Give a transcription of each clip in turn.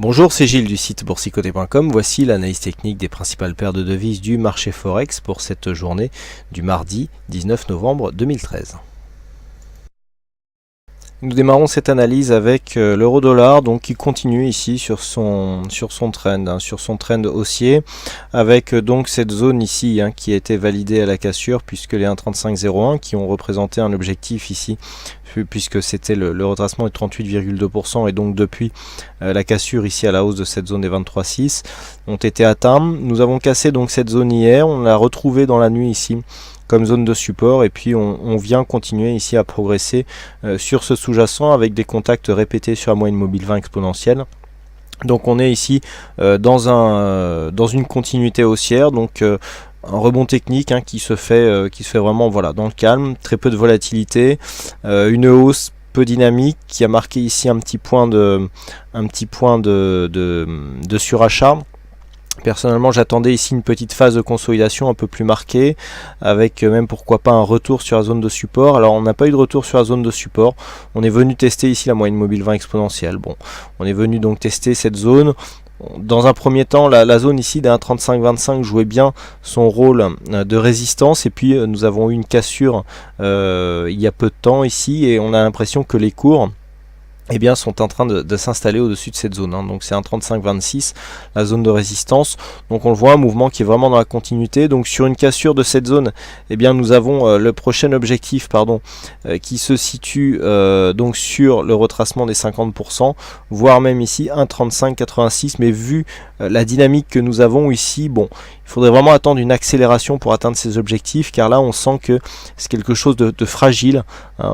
Bonjour, c'est Gilles du site boursicoté.com. Voici l'analyse technique des principales paires de devises du marché Forex pour cette journée du mardi 19 novembre 2013. Nous démarrons cette analyse avec l'euro-dollar, donc qui continue ici sur son trend, sur son trend haussier, avec donc cette zone ici qui a été validée à la cassure, puisque les 1,3501 qui ont représenté un objectif ici, puisque c'était le retracement est 38,2%, et donc depuis la cassure ici à la hausse de cette zone des 23,6 ont été atteints. Nous avons cassé donc cette zone hier, on l'a retrouvée dans la nuit ici comme zone de support, et puis on vient continuer ici à progresser sur ce sous-jacent avec des contacts répétés sur la moyenne mobile 20 exponentielle. Donc on est ici dans une continuité haussière, donc un rebond technique qui se fait vraiment dans le calme, très peu de volatilité, une hausse peu dynamique qui a marqué ici un petit point de surachat. Personnellement, j'attendais ici une petite phase de consolidation un peu plus marquée, avec même pourquoi pas un retour sur la zone de support. Alors on n'a pas eu de retour sur la zone de support, on est venu tester ici la moyenne mobile 20 exponentielle. Bon, on est venu donc tester cette zone. Dans un premier temps, la zone ici d'un 35-25 jouait bien son rôle de résistance, et puis nous avons eu une cassure il y a peu de temps ici, et on a l'impression que les cours sont en train de s'installer au-dessus de cette zone. Donc c'est un 35-26, la zone de résistance. Donc on le voit, un mouvement qui est vraiment dans la continuité. Donc sur une cassure de cette zone, nous avons le prochain objectif qui se situe donc sur le retracement des 50%, voire même ici un 35-86. Mais vu la dynamique que nous avons ici, bon, il faudrait vraiment attendre une accélération pour atteindre ces objectifs, car là on sent que c'est quelque chose de fragile.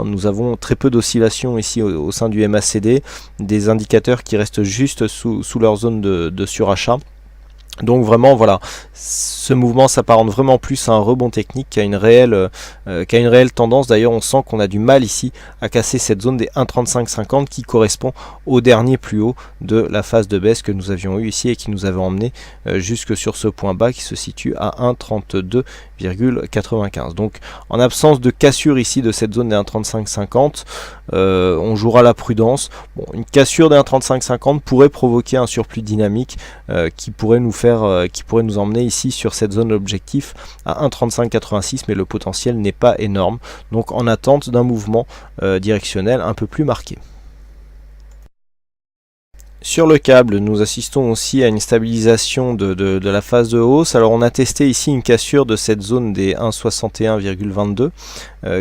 Nous avons très peu d'oscillations ici au sein du MACD, des indicateurs qui restent juste sous leur zone de surachat. Donc vraiment voilà, ce mouvement s'apparente vraiment plus à un rebond technique qu'à une réelle tendance. D'ailleurs on sent qu'on a du mal ici à casser cette zone des 1,3550 qui correspond au dernier plus haut de la phase de baisse que nous avions eu ici et qui nous avait emmené jusque sur ce point bas qui se situe à 1,32,95. Donc en absence de cassure ici de cette zone des 1,3550, on jouera la prudence. Bon, une cassure des 1,3550 pourrait provoquer un surplus dynamique qui pourrait nous emmener ici sur cette zone d'objectif à 1,3586, mais le potentiel n'est pas énorme, donc en attente d'un mouvement directionnel un peu plus marqué. Sur le câble, nous assistons aussi à une stabilisation de la phase de hausse. Alors on a testé ici une cassure de cette zone des 1,61,22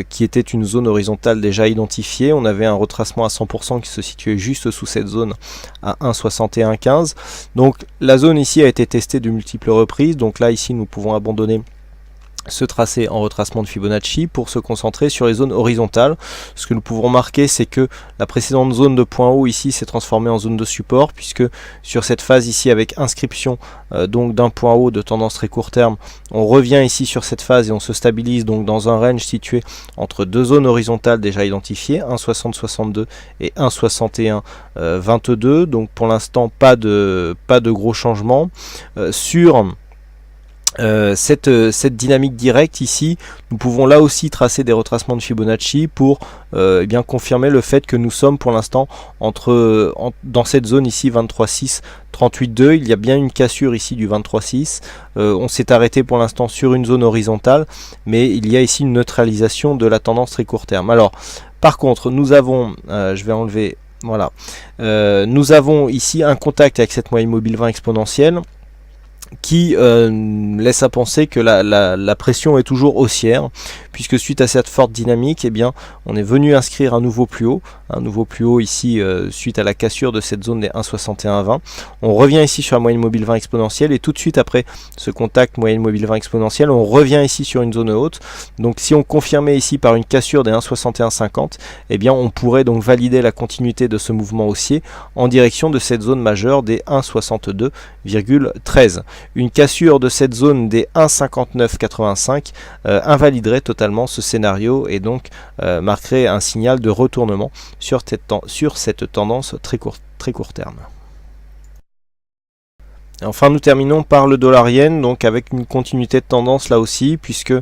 qui était une zone horizontale déjà identifiée. On avait un retracement à 100% qui se situait juste sous cette zone à 1,6115. Donc la zone ici a été testée de multiples reprises. Donc là ici nous pouvons abandonner ce tracé en retracement de Fibonacci pour se concentrer sur les zones horizontales. Ce que nous pouvons remarquer, c'est que la précédente zone de point haut ici s'est transformée en zone de support, puisque sur cette phase ici avec inscription donc d'un point haut de tendance très court terme, on revient ici sur cette phase et on se stabilise donc dans un range situé entre deux zones horizontales déjà identifiées, 1,60-62 et 1,61-22. Donc pour l'instant pas de gros changements sur cette dynamique directe ici. Nous pouvons là aussi tracer des retracements de Fibonacci pour confirmer le fait que nous sommes pour l'instant dans cette zone ici 23,6 38,2. Il y a bien une cassure ici du 23,6. On s'est arrêté pour l'instant sur une zone horizontale, mais il y a ici une neutralisation de la tendance très court terme. Alors par contre nous avons je vais enlever, voilà, nous avons ici un contact avec cette moyenne mobile 20 exponentielle qui laisse à penser que la pression est toujours haussière, puisque suite à cette forte dynamique, on est venu inscrire un nouveau plus haut ici suite à la cassure de cette zone des 1,6120. On revient ici sur la moyenne mobile 20 exponentielle, et tout de suite après ce contact moyenne mobile 20 exponentielle, on revient ici sur une zone haute. Donc si on confirmait ici par une cassure des 1,6150, on pourrait donc valider la continuité de ce mouvement haussier en direction de cette zone majeure des 1,62,13. Une cassure de cette zone des 1,5985 invaliderait totalement ce scénario et donc marquerait un signal de retournement sur cette tendance très court terme. Enfin, nous terminons par le dollar-yen, donc avec une continuité de tendance là aussi, puisque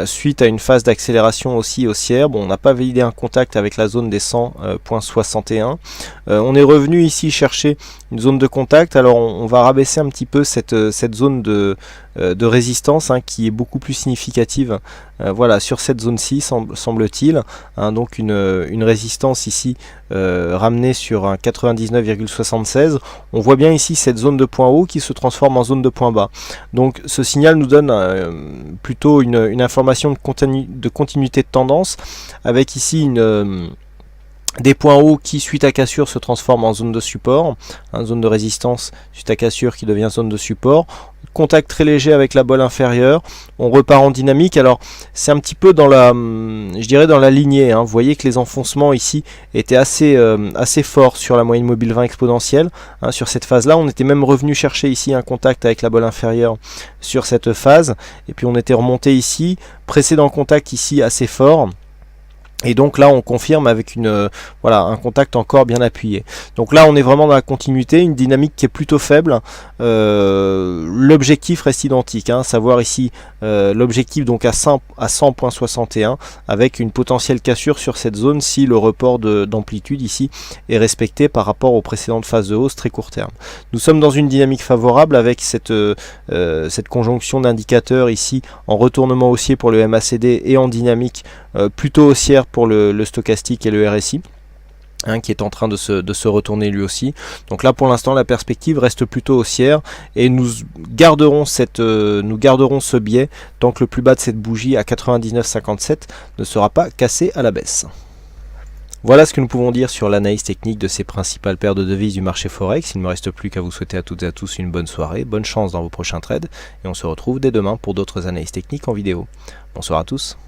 suite à une phase d'accélération aussi haussière, bon, on n'a pas validé un contact avec la zone des 100.61. On est revenu ici chercher une zone de contact. Alors on va rabaisser un petit peu cette zone de résistance, hein, qui est beaucoup plus significative, voilà, sur cette zone-ci, semble-t-il, hein, donc une résistance ici ramenée sur un 99,76. On voit bien ici cette zone de point haut qui se transforme en zone de point bas. Donc ce signal nous donne plutôt une information de continuité de tendance, avec ici des points hauts qui, suite à cassure, se transforment en zone de support, hein, zone de résistance suite à cassure qui devient zone de support. Contact très léger avec la bolle inférieure, on repart en dynamique. Alors c'est un petit peu dans la, je dirais dans la lignée, hein. Vous voyez que les enfoncements ici étaient assez forts sur la moyenne mobile 20 exponentielle, hein. Sur cette phase là on était même revenu chercher ici un contact avec la bolle inférieure sur cette phase, et puis on était remonté ici, précédent contact ici assez fort. Et donc là on confirme avec voilà, un contact encore bien appuyé. Donc là on est vraiment dans la continuité, une dynamique qui est plutôt faible. L'objectif reste identique, hein, savoir ici l'objectif donc à 100.61 avec une potentielle cassure sur cette zone si le report d'amplitude ici est respecté par rapport aux précédentes phases de hausse très court terme. Nous sommes dans une dynamique favorable avec cette conjonction d'indicateurs ici en retournement haussier pour le MACD et en dynamique plutôt haussière pour le stochastique et le RSI, hein, qui est en train de se retourner lui aussi. Donc là pour l'instant la perspective reste plutôt haussière et nous garderons ce biais tant que le plus bas de cette bougie à 99,57 ne sera pas cassé à la baisse. Voilà ce que nous pouvons dire sur l'analyse technique de ces principales paires de devises du marché Forex. Il ne me reste plus qu'à vous souhaiter à toutes et à tous une bonne soirée, bonne chance dans vos prochains trades, et on se retrouve dès demain pour d'autres analyses techniques en vidéo. Bonsoir à tous.